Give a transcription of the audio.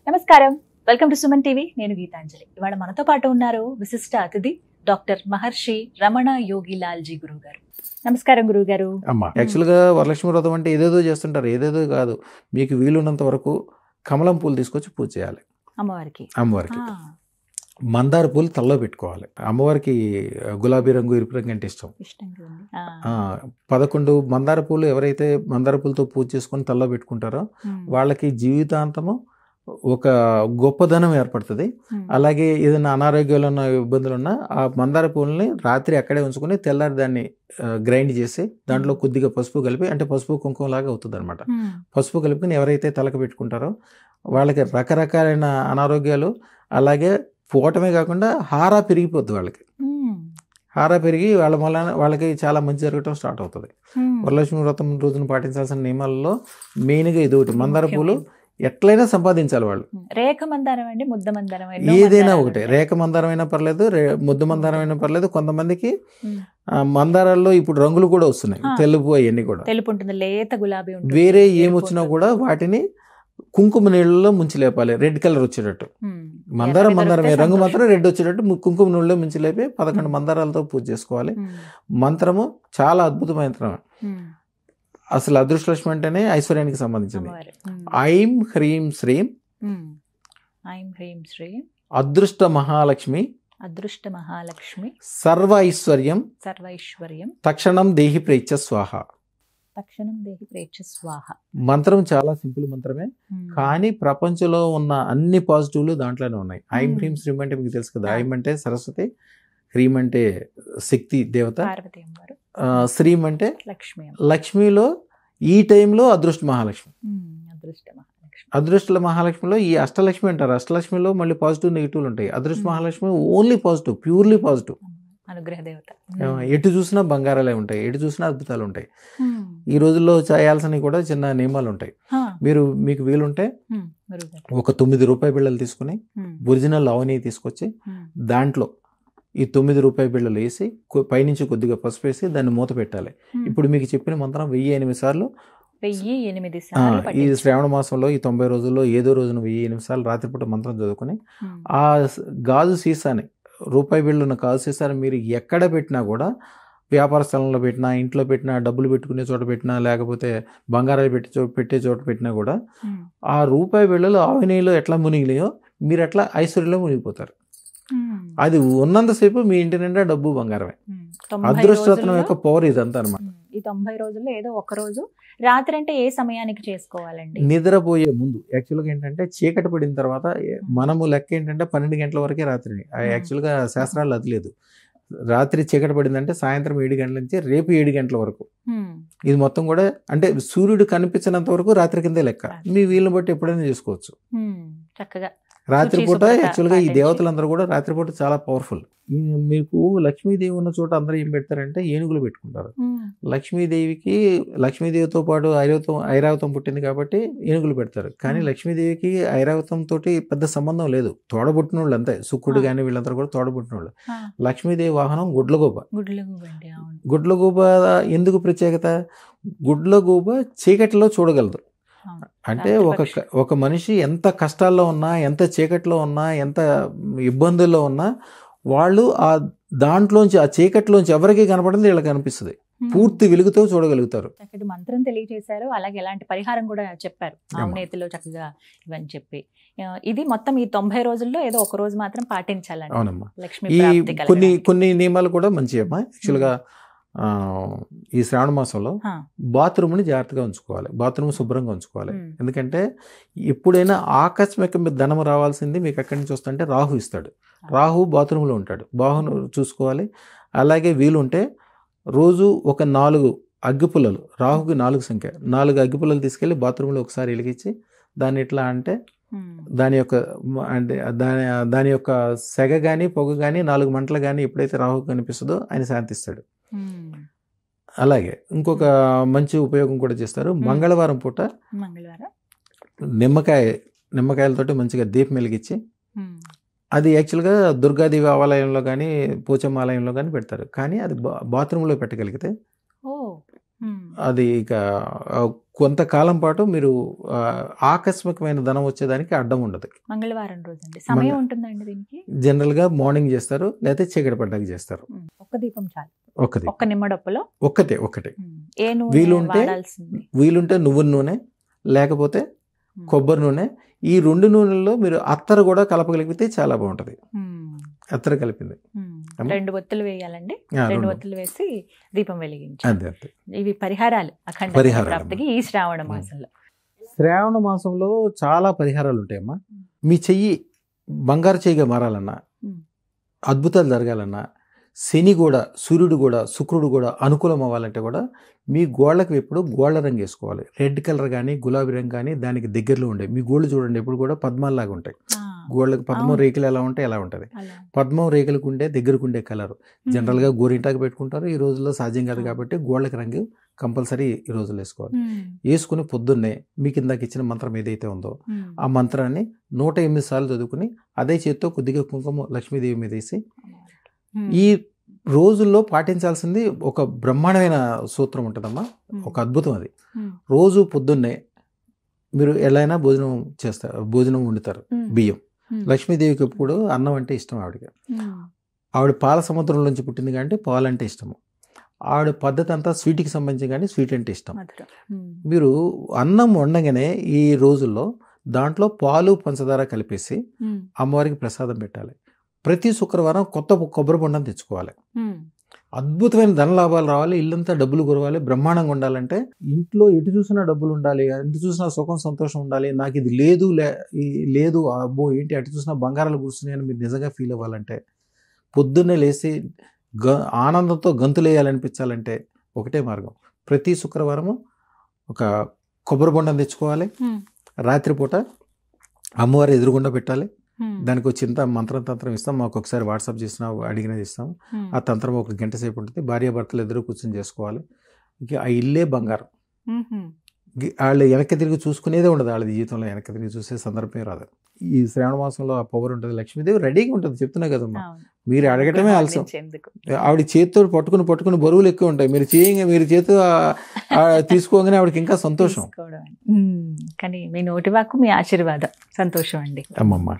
నమస్కారం, welcome to Suman TV. నేను గీతాంజలి. ఇవాళ మనతో పాటు ఉన్నారు విశిష్ట అతిథి డాక్టర్ మహర్షి రమణ యోగి లాల్జీ గురువు గారు. నమస్కారం గురువు గారు. అమ్మా, యాక్చువల్గా వరలక్ష్మి వ్రతం అంటే ఏదేదో చేస్తుంటారు. ఏదేదో కాదు, మీకు వీలున్నంత వరకు కమలం పూలు తీసుకొచ్చి పూజ చేయాలి అమ్మవారికి. మందార పూలు తలలో పెట్టుకోవాలి. అమ్మవారికి గులాబీ రంగు, ఎరుపు రంగు అంటే ఇష్టం. 11 మందార పూలు ఎవరైతే మందార పూలతో పూజ చేసుకొని తలలో పెట్టుకుంటారో వాళ్ళకి జీవితాంతము ఒక గొప్పదనం ఏర్పడుతుంది. అలాగే ఏదైనా అనారోగ్యాలు ఉన్న ఇబ్బందులు ఉన్నా ఆ మందార పూలని రాత్రి అక్కడే ఉంచుకొని తెల్లారి దాన్ని గ్రైండ్ చేసి దాంట్లో కొద్దిగా పసుపు కలిపి, అంటే పసుపు కుంకుమ లాగా అవుతుంది అనమాట. పసుపు కలుపుకొని ఎవరైతే తలకు పెట్టుకుంటారో వాళ్ళకి రకరకాలైన అనారోగ్యాలు, అలాగే పోవటమే కాకుండా హారా పెరిగిపోద్ది. వాళ్ళకి హారా పెరిగి వాళ్ళకి చాలా మంచి జరగటం స్టార్ట్ అవుతుంది. వరలక్ష్మి వ్రతం రోజున పాటించాల్సిన నియమాలలో మెయిన్గా ఇది ఒకటి. మందార పూలు ఎట్లయినా సంపాదించాలి వాళ్ళు. రేఖ మందారం అండి, ముద్ద మందారం, ఏదైనా ఒకటే. రేఖ మందారం అయినా పర్లేదు, ముద్ద మందారం అయినా పర్లేదు. కొంతమందికి మందారాల్లో ఇప్పుడు రంగులు కూడా వస్తున్నాయి, తెలుపు అవన్నీ కూడా. తెలుపు ఉంటుంది, లేత గులాబీ ఉంటుంది. వేరే ఏమొచ్చినా కూడా వాటిని కుంకుమ నీళ్ళలో ముంచి లేపాలి, రెడ్ కలర్ వచ్చేటట్టు. మందారమే రంగు మాత్రం రెడ్ వచ్చేటట్టు కుంకుమ నీళ్ళలో ముంచి లేపి 11 మందారాలతో పూజ చేసుకోవాలి. మంత్రము చాలా అద్భుతమైన మంత్రం. అసలు అదృష్టలక్ష్మి అంటేనే ఐశ్వర్యానికి సంబంధించింది. ఐం హ్రీం శ్రీం అదృష్ట మహాలక్ష్మి సర్వ ఐశ్వర్యం తక్షణం దేహి ప్రేచ్ఛ స్వాహ. మంత్రం చాలా సింపుల్ మంత్రమే, కానీ ప్రపంచంలో ఉన్న అన్ని పాజిటివ్లు దాంట్లోనే ఉన్నాయి. ఐం హ్రీం శ్రీం అంటే మీకు తెలుసు కదా. ఐం అంటే సరస్వతి, హ్రీం అంటే శక్తి దేవత, శ్రీం అంటే లక్ష్మిలో ఈ టైంలో అదృష్ట మహాలక్ష్మి. అదృష్ట మహాలక్ష్మిలో ఈ అష్టలక్ష్మి అంటారు. అష్టలక్ష్మిలో మళ్ళీ పాజిటివ్ నెగిటివ్లు ఉంటాయి. అదృష్ట Mahalakshmi only positive, purely positive. అనుగ్రహ దేవత. ఎటు చూసినా బంగారాలే ఉంటాయి, ఎటు చూసినా అద్భుతాలు ఉంటాయి. ఈ రోజుల్లో చేయాల్సినవి కూడా చిన్న నియమాలు ఉంటాయి. మీకు వీలుంటే ఒక 9 రూపాయి బిళ్ళలు తీసుకుని ఒరిజినల్ అవని తీసుకొచ్చి దాంట్లో ఈ 9 రూపాయి బిళ్ళలు వేసి పైనుంచి కొద్దిగా పసుపు వేసి దాన్ని మూత పెట్టాలి. ఇప్పుడు మీకు చెప్పిన మంత్రం 1008 సార్లు. ఈ శ్రావణ మాసంలో ఈ 90 రోజుల్లో ఏదో రోజున 1008 సార్లు రాత్రిపూట మంత్రం చదువుకుని ఆ గాజు సీసాని, రూపాయి బిళ్ళున్న గాజు సీసాని మీరు ఎక్కడ పెట్టినా కూడా, వ్యాపార స్థలంలో పెట్టినా, ఇంట్లో పెట్టినా, డబ్బులు పెట్టుకునే చోట పెట్టినా, లేకపోతే బంగారాలు పెట్టే చోట పెట్టినా కూడా ఆ రూపాయి బిళ్ళలు ఆవినీలో ఎట్లా మునిగినాయో మీరు అట్లా ఐశ్వర్యంలో మునిగిపోతారు. అది ఉన్నంతసేపు మీ ఇంటి నిండా డబ్బు బంగారమే. అదృష్టరత్నం యొక్క పవర్ ఇదంతా అనమాట. ఈ 90 రోజుల్లో ఏదో ఒక రోజు రాత్రి అంటే ఏ సమయానికి చేసుకోవాలండి? నిద్రపోయే ముందు. యాక్చువల్గా ఏంటంటే చీకటి పడిన తర్వాత మనము లెక్క ఏంటంటే 12 గంటల వరకే రాత్రి. యాక్చువల్గా శాస్త్రాలు అది లేదు. రాత్రి చీకటి పడిందంటే సాయంత్రం 7 గంటల నుంచి రేపు 7 గంటల వరకు. ఇది మొత్తం కూడా అంటే సూర్యుడు కనిపించినంత వరకు రాత్రి కిందే లెక్క. మీ వీళ్ళని బట్టి ఎప్పుడైనా చేసుకోవచ్చు చక్కగా. రాత్రిపూట యాక్చువల్గా ఈ దేవతలందరూ కూడా రాత్రిపూట చాలా పవర్ఫుల్. మీకు లక్ష్మీదేవి ఉన్న చోట అందరూ ఏం పెడతారంటే ఏనుగులు పెట్టుకుంటారు. లక్ష్మీదేవితో పాటు ఐరావతం పుట్టింది కాబట్టి ఏనుగులు పెడతారు. కానీ లక్ష్మీదేవికి ఐరావతం తోటి పెద్ద సంబంధం లేదు, తోడబుట్టిన వాళ్ళు అంతే. శుక్రుడు కానీ వీళ్ళందరూ కూడా తోడబుట్టిన వాళ్ళు. లక్ష్మీదేవి వాహనం గుడ్లగూబ. గుడ్లగూబ ఎందుకు ప్రత్యేకత? గుడ్లగూబ చీకటిలో చూడగలదు. అంటే ఒక మనిషి ఎంత కష్టాల్లో ఉన్నా, ఎంత చీకట్లో ఉన్నా, ఎంత ఇబ్బందుల్లో ఉన్నా వాళ్ళు ఆ దాంట్లోంచి, ఆ చీకట్లోంచి ఎవరికి కనపడింది వీళ్ళకి కనిపిస్తుంది. పూర్తి వెలుగుతో చూడగలుగుతారు. మంత్రం తెలియజేశారు, అలాగే ఎలాంటి పరిహారం కూడా చెప్పారు ఆవునేతిలో చక్కగా ఇవన్నీ చెప్పి. ఇది మొత్తం ఈ 90 రోజుల్లో ఏదో ఒక రోజు మాత్రం పాటించాలండి. అవునమ్మా. ఈ కొన్ని నియమాలు కూడా మంచివమ్మా. యాక్చువల్గా ఈ శ్రావణ మాసంలో బాత్రూమ్ని జాగ్రత్తగా ఉంచుకోవాలి, బాత్రూమ్ శుభ్రంగా ఉంచుకోవాలి. ఎందుకంటే ఎప్పుడైనా ఆకస్మిక ధనం రావాల్సింది మీకు ఎక్కడి నుంచి వస్తుంటే రాహు ఇస్తాడు. రాహు బాత్రూంలో ఉంటాడు, బాహును చూసుకోవాలి. అలాగే వీలుంటే రోజు ఒక 4 అగ్గిపుల్లలు, రాహుకి 4 సంఖ్య, 4 అగ్గిపుల్లలు తీసుకెళ్ళి బాత్రూంలో ఒకసారి వెలిగించి దాన్ని ఎట్లా అంటే దాని యొక్క సెగ కానీ పొగ కానీ 4 మంటలు కానీ ఎప్పుడైతే రాహు కనిపిస్తుందో ఆయన శాంతిస్తాడు. అలాగే ఇంకొక మంచి ఉపయోగం కూడా చేస్తారు. మంగళవారం పూట నిమ్మకాయలతోటి మంచిగా దీపం వెలిగించి, అది యాక్చువల్గా దుర్గాదేవి ఆలయంలో కానీ పోచమ్మ ఆలయంలో కానీ పెడతారు. కానీ అది బాత్రూంలో పెట్టగలిగితే అది ఇక కొంతకాలం పాటు మీరు ఆకస్మికమైన ధనం వచ్చేదానికి అడ్డం ఉండదు. మంగళవారం రోజు అండి, సమయం ఉంటుందండి దీనికి? జనరల్గా మార్నింగ్ చేస్తారు, లేకపోతే చీకటి పడ్డాక చేస్తారు. ఒక్క దీపం చాలు, ఒక్కది, ఒక్క నిమ్మడప్పులో ఒకటే. ఏ వీలుంటే నువ్వుల నూనె లేకపోతే కొబ్బరి నూనె, ఈ 2 నూనెల్లో మీరు అత్తరు కూడా కలపగలిగితే చాలా బాగుంటుంది. అత్తరు కలిపింది 2 ఒత్తులు వేయాలండి, 2 ఒత్తులు వేసి దీపం వెలిగించాలి. ఇవి పరిహారాలు అఖండ ప్రాప్తికి ఈ శ్రావణ మాసంలో. శ్రావణ మాసంలో చాలా పరిహారాలు ఉంటాయమ్మా. మీ చెయ్యి బంగారు చెయ్యిగా మారాలన్నా, అద్భుతాలు జరగాలన్నా, శని కూడా, సూర్యుడు కూడా, శుక్రుడు కూడా అనుకూలం అవ్వాలంటే కూడా మీ గోళ్ళకి ఎప్పుడు గోళ్ళ రంగు వేసుకోవాలి. రెడ్ కలర్ కానీ గులాబీ రంగు కానీ దానికి దగ్గరలో ఉండే. మీ గోళ్ళు చూడండి ఎప్పుడు కూడా పద్మాల్లాగా ఉంటాయి. గోళ్ళకి పద్మం రేకులు ఎలా ఉంటాయి అలా ఉంటుంది. పద్మం రేకులకు ఉండే దగ్గరకు ఉండే కలర్ జనరల్గా గోరింటాకు పెట్టుకుంటారు. ఈ రోజుల్లో సాధ్యం కాదు కాబట్టి గోళ్ళకి రంగు కంపల్సరీ ఈ రోజుల్లో వేసుకోవాలి. వేసుకుని పొద్దున్నే మీకు ఇందాక ఇచ్చిన మంత్రం ఏదైతే ఉందో ఆ మంత్రాన్ని 108 సార్లు చదువుకుని అదే చేత్తో కొద్దిగా కుంకుమ లక్ష్మీదేవి మీద వేసి, ఈ రోజుల్లో పాటించాల్సింది ఒక బ్రహ్మాండమైన సూత్రం ఉంటుందమ్మా, ఒక అద్భుతం అది. రోజు పొద్దున్నే మీరు ఎలా అయినా భోజనం వండుతారు, బియ్యం. లక్ష్మీదేవికి ఎప్పుడు అన్నం అంటే ఇష్టం ఆవిడకి. ఆవిడ పాల సముద్రం నుంచి పుట్టింది కాబట్టి పాలు అంటే ఇష్టము. ఆవిడ పద్ధతి అంతా స్వీట్కి సంబంధించి కానీ స్వీట్ అంటే ఇష్టం. మీరు అన్నం వండగానే ఈ రోజుల్లో దాంట్లో పాలు పంచదార కలిపేసి అమ్మవారికి ప్రసాదం పెట్టాలి. ప్రతి శుక్రవారం కొత్త కొబ్బరి బొండం తెచ్చుకోవాలి. అద్భుతమైన ధన లాభాలు రావాలి, ఇల్లంతా డబ్బులు కురవాలి, బ్రహ్మాండంగా ఉండాలంటే ఇంట్లో ఎటు చూసినా డబ్బులు ఉండాలి, ఎటు చూసినా సుఖం సంతోషం ఉండాలి. నాకు ఇది లేదు అబ్బో ఏంటి అటు చూసినా బంగారాలు కూర్చున్నాయని మీరు నిజంగా ఫీల్ అవ్వాలంటే, పొద్దున్నే లేచి ఆనందంతో గంతులు వేయాలనిపించాలంటే ఒకటే మార్గం. ప్రతి శుక్రవారము ఒక కొబ్బరి బొండం తెచ్చుకోవాలి. రాత్రిపూట అమ్మవారి ఎదురుగుండా పెట్టాలి. దానికి ఒక చింత మంత్రం ఇస్తాం. మాకు ఒకసారి వాట్సాప్ చేసినా అడిగినది ఇస్తాం. ఆ తంత్రం 1 గంట సేపు ఉంటుంది. భార్యాభర్తలు ఎదురు కూర్చొని చేసుకోవాలి. ఇక ఆ ఇల్లే బంగారం. వాళ్ళు వెనక్కి తిరిగి చూసుకునేదే ఉండదు. వాళ్ళ జీవితంలో వెనక్కి తిరిగి చూసే సందర్భమే రాదు. ఈ శ్రావణ మాసంలో ఆ పవర్ ఉంటుంది. లక్ష్మీదేవి రెడీగా ఉంటుంది. చెప్తున్నా కదమ్మా, మీరు అడగటమే ఆలస్యం. ఆవిడ చేతితో పట్టుకుని బరువులు ఎక్కువ ఉంటాయి. మీరు చేతితో తీసుకోగానే ఆవిడకి ఇంకా సంతోషం. కానీ మీ నోటి వాక్కు మీ ఆశీర్వాదం, సంతోషం అండి. అమ్మమ్మ.